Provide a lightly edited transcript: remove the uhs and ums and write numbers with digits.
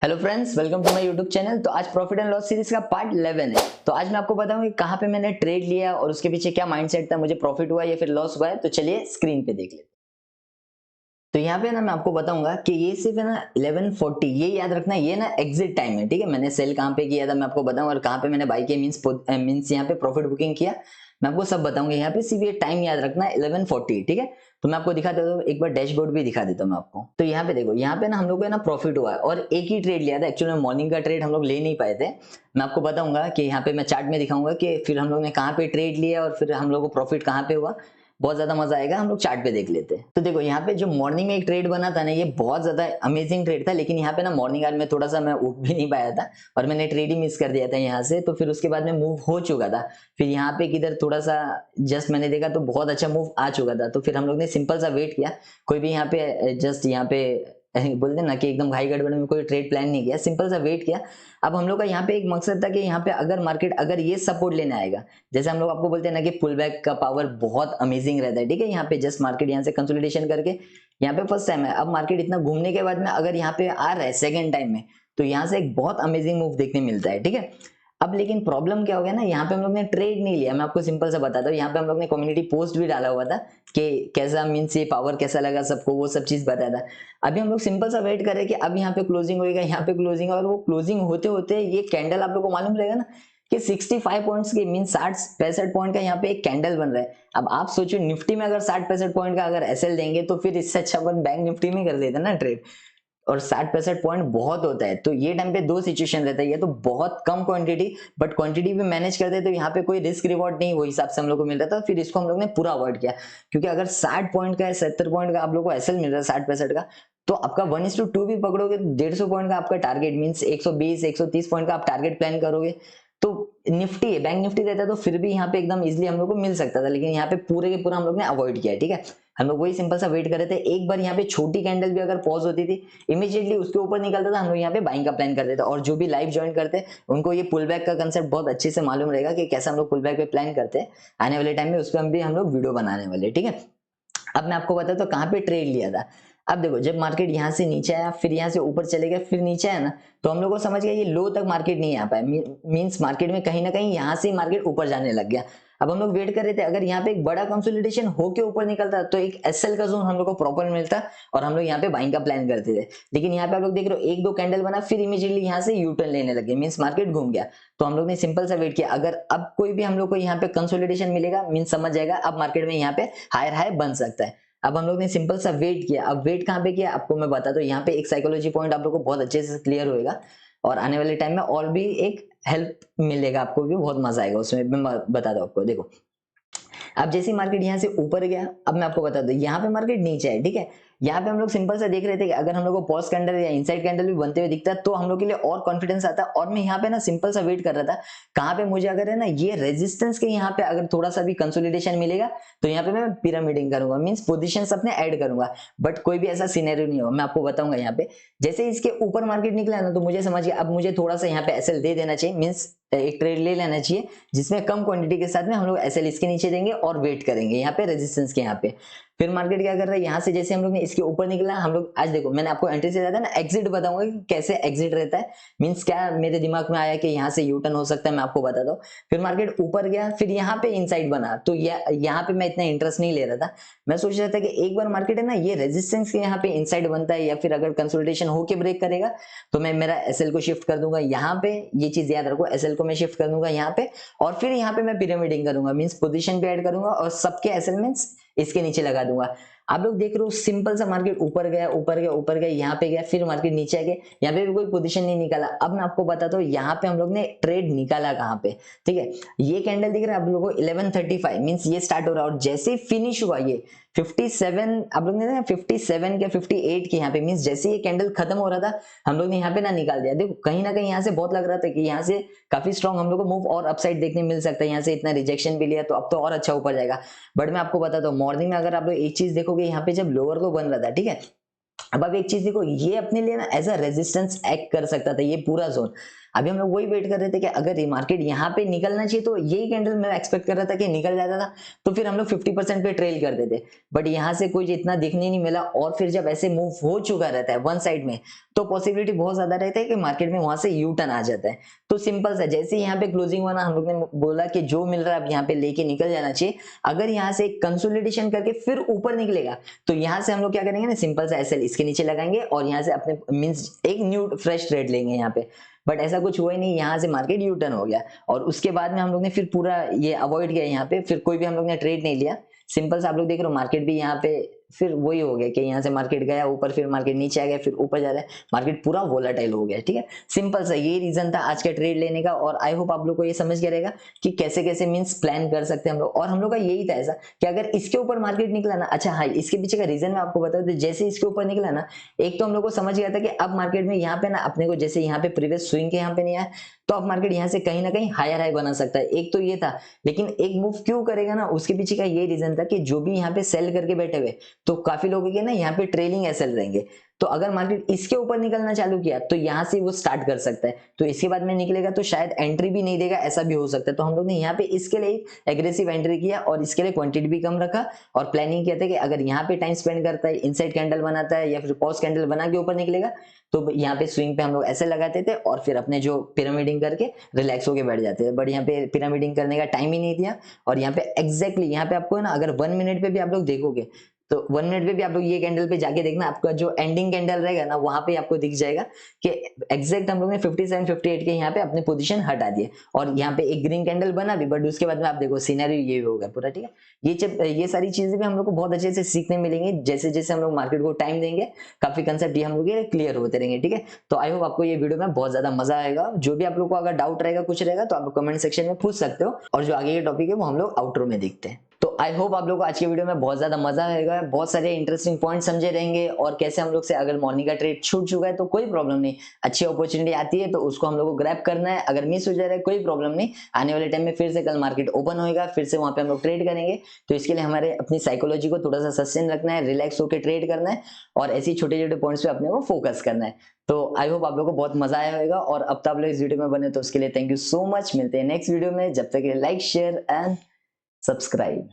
Hello friends, welcome to my YouTube channel. तो आज profit and loss series का part 11 है। तो आज मैं आपको बताऊंगा कि कहां पे मैंने ट्रेड लिया और उसके पीछे क्या माइंडसेट था, मुझे प्रॉफिट हुआ या फिर लॉस हुआ है। तो चलिए स्क्रीन पे देख लेते हैं। तो यहाँ पे ना मैं आपको बताऊंगा कि ये सिर्फ है ना 11:40, ये याद रखना, ये ना एग्जिट टाइम है, ठीक है। मैंने सेल कहाँ पे किया था मैं आपको बताऊंगा, और कहाँ पे मैंने बाई किया मींस यहाँ पे प्रॉफिट बुकिंग किया, मैं आपको सब बताऊंगा। यहाँ पे सिर्फ ये टाइम याद रखना है 11:40, ठीक है। तो मैं आपको दिखा देता हूँ, एक बार डैशबोर्ड भी दिखा देता हूँ मैं आपको। तो यहाँ पे देखो, यहाँ पे ना हम लोग को है ना प्रॉफिट हुआ है और एक ही ट्रेड लिया था। एक्चुअली में मॉर्निंग का ट्रेड हम लोग ले नहीं पाए थे। मैं आपको बताऊंगा कि यहाँ पे मैं चार्ट में दिखाऊंगा कि फिर हम लोग ने कहाँ पे ट्रेड लिया और फिर हम लोग को प्रॉफिट कहाँ पे हुआ। बहुत ज्यादा मजा आएगा, हम लोग चार्ट पे देख लेते हैं। तो देखो यहाँ पे जो मॉर्निंग में एक ट्रेड बना था ना, ये बहुत ज्यादा अमेजिंग ट्रेड था, लेकिन यहाँ पे ना मॉर्निंग आवर में थोड़ा सा मैं उठ भी नहीं पाया था और मैंने ट्रेड ही मिस कर दिया था यहाँ से। तो फिर उसके बाद में मूव हो चुका था, फिर यहाँ पे किधर थोड़ा सा जस्ट मैंने देखा तो बहुत अच्छा मूव आ चुका था। तो फिर हम लोग ने सिंपल सा वेट किया, कोई भी यहाँ पे जस्ट यहाँ पे बोलते ना कि एकदम भाई गड़बड़ में कोई ट्रेड प्लान नहीं किया, सिंपल सा वेट किया। अब हम लोग का यहाँ पे एक मकसद था कि यहाँ पे अगर मार्केट अगर ये सपोर्ट लेने आएगा, जैसे हम लोग आपको बोलते हैं ना कि पुल बैक का पावर बहुत अमेजिंग रहता है, ठीक है। यहाँ पे जस्ट मार्केट यहाँ से कंसोलिडेशन करके यहाँ पे फर्स्ट टाइम है, अब मार्केट इतना घूमने के बाद में अगर यहाँ पे आ रहा है सेकंड टाइम में, तो यहाँ से एक बहुत अमेजिंग मूव देखने मिलता है, ठीक है। अब लेकिन प्रॉब्लम क्या हो गया ना, यहाँ पे हम लोग ने ट्रेड नहीं लिया। मैं आपको सिंपल सा बताता हूँ, यहाँ पे हम लोग ने कम्युनिटी पोस्ट भी डाला हुआ था कि कैसा मीन्स ये पावर कैसा लगा सबको, वो सब चीज बताया था। अभी हम लोग सिंपल सा वेट कर रहे हैं कि अब यहाँ पे क्लोजिंग होएगा, यहाँ पे क्लोजिंग, और वो क्लोजिंग होते होते ये कैंडल आप लोग को मालूम रहेगा ना कि 65 पॉइंट्स की मीन 60-65 पॉइंट का यहाँ पे एक कैंडल बन रहा है। अब आप सोचो निफ्टी में अगर 60-65 पॉइंट का अगर एसएल देंगे तो फिर इससे अच्छा अपन बैंक निफ्टी में कर देते ना ट्रेड, और 60-65 पॉइंट बहुत होता है। तो ये टाइम पे दो सिचुएशन रहता है, ये तो बहुत कम क्वांटिटी, बट क्वांटिटी भी मैनेज करते हैं तो यहाँ पे कोई रिस्क रिवॉर्ड नहीं वो हिसाब से हम लोग को मिल रहा था। फिर इसको हम लोग ने पूरा अवॉइड किया, क्योंकि अगर 60 पॉइंट का 70 पॉइंट का आप लोग को एसएल मिल रहा है 60-65 का, तो आपका 1:2 भी पकड़ोगे तो 150 पॉइंट का आपका टारगेट मीन्स 120-130 पॉइंट का आप टारगेट प्लान करोगे। तो निफ्टी है, बैंक निफ्टी रहता तो फिर भी यहाँ पे एकदम इजिली हम लोग को मिल सकता था, लेकिन यहाँ पे पूरे के पूरा हम लोग ने अवॉइड किया, ठीक है। हम लोग वही सिंपल सा वेट कर रहे थे, एक बार यहाँ पे छोटी कैंडल भी अगर पॉज होती थी इमीडिएटली उसके ऊपर निकलता था, हम लोग यहाँ पे बाइंग का प्लान करते थे। और जो भी लाइव ज्वाइन करते उनको ये पुल बैक का कंसेप्ट बहुत अच्छे से मालूम रहेगा कि कैसे हम लोग पुल बैक पे प्लान करते हैं। आने वाले टाइम में उस पर हम लोग वीडियो बनाने वाले, ठीक है। अब मैं आपको बताता हूँ कहाँ पे ट्रेड लिया था। अब देखो, जब मार्केट यहाँ से नीचे आया, फिर यहाँ से ऊपर चले गया, फिर नीचे आया ना, तो हम लोग को समझ गया ये लो तक मार्केट नहीं आ पाया, मींस मार्केट में कहीं ना कहीं यहाँ से मार्केट ऊपर जाने लग गया। अब हम लोग वेट कर रहे थे, अगर यहाँ पे एक बड़ा कंसोलिडेशन होके ऊपर निकलता तो एक एसएल का जोन हम लोग को प्रॉपर मिलता और हम लोग यहाँ पे बाइंग का प्लान करते थे। लेकिन यहाँ पे आप लोग देख रहे हो एक दो कैंडल बना, फिर इमीडिएटली यहाँ से यू टर्न लेने लगे, मींस मार्केट घूम गया। तो हम लोग ने सिंपल सा वेट किया, अगर अब कोई भी हम लोग को यहाँ पे कंसोलिडेशन मिलेगा मींस समझ जाएगा अब मार्केट में यहाँ पे हायर हाई बन सकता है। अब हम लोग ने सिंपल सा वेट किया। अब वेट कहाँ पे किया आपको मैं बता दूं, यहाँ पे एक साइकोलॉजी पॉइंट आप लोग को बहुत अच्छे से क्लियर होएगा और आने वाले टाइम में और भी एक हेल्प मिलेगा आपको, भी बहुत मजा आएगा उसमें, मैं बता दूं आपको। देखो, अब जैसे मार्केट यहाँ से ऊपर गया, अब मैं आपको बता दूं यहाँ पे मार्केट नीचे है, ठीक है। यहाँ पे हम लोग सिंपल सा देख रहे थे कि अगर हम लोग को पॉज कैंडल या इनसाइड कैंडल भी बनते हुए दिखता है तो हम लोग के लिए और कॉन्फिडेंस आता है। और मैं यहाँ पे ना सिंपल सा वेट कर रहा था कहाँ पे मुझे अगर है ना ये रेजिस्टेंस के यहाँ पे अगर थोड़ा सा भी कंसोलिडेशन मिलेगा तो यहाँ पे मैं पिरामिडिंग करूंगा, मींस पोजीशंस अपने ऐड करूंगा। बट कोई भी ऐसा सिनेरियो नहीं होगा, मैं आपको बताऊंगा। यहाँ पे जैसे इसके ऊपर मार्केट निकला ना, तो मुझे समझ गया अब मुझे थोड़ा सा यहाँ पे एसएल दे देना चाहिए, मींस एक ट्रेड ले लेना चाहिए जिसमें कम क्वांटिटी के साथ में हम लोग एसएल इसके नीचे देंगे और वेट करेंगे यहाँ पे रेजिस्टेंस के यहाँ पे। फिर मार्केट क्या कर रहा है, यहाँ से जैसे हम लोग ने इसके ऊपर निकला, हम लोग आज देखो मैंने आपको एंट्री से ज्यादा ना एग्जिट बताऊंगा कि कैसे एग्जिट रहता है, मींस क्या मेरे दिमाग में आया कि यहाँ से यू टर्न हो सकता है, मैं आपको बताता हूँ। फिर मार्केट ऊपर गया, फिर यहाँ पे इनसाइड बना, तो यहाँ पे मैं इतना इंटरेस्ट नहीं ले रहा था। मैं सोच रहा था कि एक बार मार्केट है ना ये रेजिस्टेंस के यहाँ पे इनसाइड बनता है या फिर अगर कंसोलिडेशन होके ब्रेक करेगा तो मैं मेरा एसएल को शिफ्ट कर दूंगा यहाँ पे। ये चीज याद रखो, एसएल को मैं शिफ्ट कर दूंगा यहाँ पे और फिर यहाँ पे मैं पिरामिडिंग करूंगा, मींस पोजीशन पे ऐड करूंगा और सबके एसएल मींस इसके नीचे लगा दूंगा। आप लोग देख रहे हो सिंपल सा मार्केट ऊपर गया ऊपर गया ऊपर गया, यहाँ पे गया, फिर मार्केट नीचे आ गया, यहाँ पे भी कोई पोजीशन नहीं निकाला। अब मैं आपको बताता हूँ यहाँ पे हम लोग ने ट्रेड निकाला कहाँ पे, ठीक है। ये कैंडल दिख रहा है आप लोगों को 11:35 मींस ये स्टार्ट हो रहा है और जैसे फिनिश हुआ ये 57, आप लोग ने देखा 57 क्या 58 की यहाँ पे, मींस जैसे ये कैंडल खत्म हो रहा था हम लोग ने यहाँ पे ना निकाल दिया। देखो कहीं ना कहीं यहाँ से बहुत लग रहा था कि यहाँ से काफी स्ट्रॉन्ग हम लोग को मूव और अपसाइड देखने मिल सकता है, यहाँ से इतना रिजेक्शन भी लिया तो अब तो और अच्छा ऊपर जाएगा। बट मैं आपको बताता हूँ मॉर्निंग में अगर आप लोग एक चीज देखोगे, यहाँ पे जब लोअर को बन रहा था, ठीक है। अब आप एक चीज देखो, ये अपने लिए ना एज अ रेजिस्टेंस एक्ट कर सकता था ये पूरा जोन। अभी हम लोग वही वेट कर रहे थे कि अगर ये मार्केट यहाँ पे निकलना चाहिए तो यही कैंडल मैं एक्सपेक्ट कर रहा था कि निकल जाता था, तो फिर हम लोग 50% पे ट्रेल करते थे। बट यहाँ से कुछ इतना दिखने नहीं मिला, और फिर जब ऐसे मूव हो चुका रहता है वन साइड में, तो पॉसिबिलिटी बहुत ज्यादा रहता है कि मार्केट में वहां से यू टर्न आ जाता है। तो सिंपल सा, जैसे यहाँ पे क्लोजिंग हुआ ना, हम लोग ने बोला कि जो मिल रहा है अब यहाँ पे लेके निकल जाना चाहिए। अगर यहाँ से कंसोलिडेशन करके फिर ऊपर निकलेगा, तो यहाँ से हम लोग क्या करेंगे ना, सिंपल सा एसएल इसके नीचे लगाएंगे और यहाँ से अपने मींस एक न्यू फ्रेश ट्रेड लेंगे यहाँ पे। बट ऐसा कुछ हुआ ही नहीं, यहाँ से मार्केट यू टर्न हो गया, और उसके बाद में हम लोग ने फिर पूरा ये अवॉइड किया, यहाँ पे फिर कोई भी हम लोग ने ट्रेड नहीं लिया। सिंपल सा आप लोग देख रहे हो, मार्केट भी यहाँ पे फिर वही हो गया कि यहाँ से मार्केट गया ऊपर, फिर मार्केट नीचे आ गया, फिर ऊपर जा रहा है, मार्केट पूरा वोलेटाइल हो गया। ठीक है, सिंपल सा ये रीजन था आज का ट्रेड लेने का। और आई होप आप लोग को ये समझ गया रहेगा कि कैसे कैसे मींस प्लान कर सकते हैं हम लोग। और हम लोग का यही था ऐसा कि अगर इसके ऊपर मार्केट निकला ना, अच्छा हाँ, इसके पीछे का रीजन मैं आपको बता दूं, जैसे इसके ऊपर निकला ना, एक तो हम लोग को समझ गया था कि अब मार्केट में यहाँ पे ना अपने को, जैसे यहाँ पे प्रीवियस स्विंग के यहाँ पे नहीं आया, तो अब मार्केट यहाँ से कहीं ना कहीं हायर हाई बना सकता है, एक तो ये था। लेकिन एक मूव क्यों करेगा ना, उसके पीछे का ये रीजन था कि जो भी यहाँ पे सेल करके बैठे हुए, तो काफी लोगों के ना यहाँ पे ट्रेलिंग एसएल रहेंगे। तो अगर मार्केट इसके ऊपर निकलना चालू किया तो यहाँ से वो स्टार्ट कर सकता है, तो इसके बाद में निकलेगा तो शायद एंट्री भी नहीं देगा, ऐसा भी हो सकता है। तो हम लोग ने यहाँ पे इसके लिए एग्रेसिव एंट्री किया और इसके लिए क्वांटिटी भी कम रखा, और प्लानिंग किया था कि अगर यहाँ पे टाइम स्पेंड करता है, इनसाइड कैंडल बनाता है या फिर पॉज कैंडल बना के ऊपर निकलेगा, तो यहाँ पे स्विंग पे हम लोग ऐसे लगाते थे और फिर अपने जो पिरामिडिंग करके रिलैक्स होके बैठ जाते थे। बट यहाँ पे पिरामिडिंग करने का टाइम ही नहीं दिया, और यहाँ पे एग्जैक्टली यहाँ पे आपको ना, अगर 1 मिनट पे भी आप लोग देखोगे, तो 1 मिनट पे भी आप लोग ये कैंडल पे जाके देखना, आपका जो एंडिंग कैंडल रहेगा ना, वहां पे आपको दिख जाएगा कि एग्जैक्ट हम लोग ने 57 58 के यहाँ पे अपने पोजीशन हटा दिए, और यहाँ पे एक ग्रीन कैंडल बना भी। बट उसके बाद में आप देखो सिनेरियो ये होगा पूरा। ठीक है, ये सारी चीजें भी हम लोग को बहुत अच्छे से सीखने मिलेंगे, जैसे जैसे हम लोग मार्केट को टाइम देंगे, काफी कंसेप्ट ये हम लोग क्लियर होते रहेंगे। ठीक है, तो आई होप आपको ये वीडियो में बहुत ज्यादा मजा आएगा। जो भी आप लोग को अगर डाउट रहेगा, कुछ रहेगा, तो आप कमेंट सेक्शन में पूछ सकते हो, और जो आगे के टॉपिक है वो हम लोग आउटरो में देखते हैं। तो आई होप आप लोग को आज के वीडियो में बहुत ज्यादा मजा आएगा, बहुत सारे इंटरेस्टिंग पॉइंट समझे रहेंगे, और कैसे हम लोग से अगर मॉर्निंग का ट्रेड छूट चुका है तो कोई प्रॉब्लम नहीं, अच्छी अपॉर्चुनिटी आती है तो उसको हम लोग को ग्रैब करना है। अगर मिस हो जा रहा है कोई प्रॉब्लम नहीं, आने वाले टाइम में फिर से कल मार्केट ओपन होएगा, फिर से वहां पे हम लोग ट्रेड करेंगे। तो इसके लिए हमारे अपनी साइकोलॉजी को थोड़ा सा सस्टेन रखना है, रिलैक्स होकर ट्रेड करना है, और ऐसी छोटे छोटे पॉइंट्स पे अपने को फोकस करना है। तो आई होप आप लोगों को बहुत मजा आया होगा, और अब तक आप लोग इस वीडियो में बने तो उसके लिए थैंक यू सो मच। मिलते हैं नेक्स्ट वीडियो में, जब तक के लिए लाइक शेयर एंड सब्सक्राइब।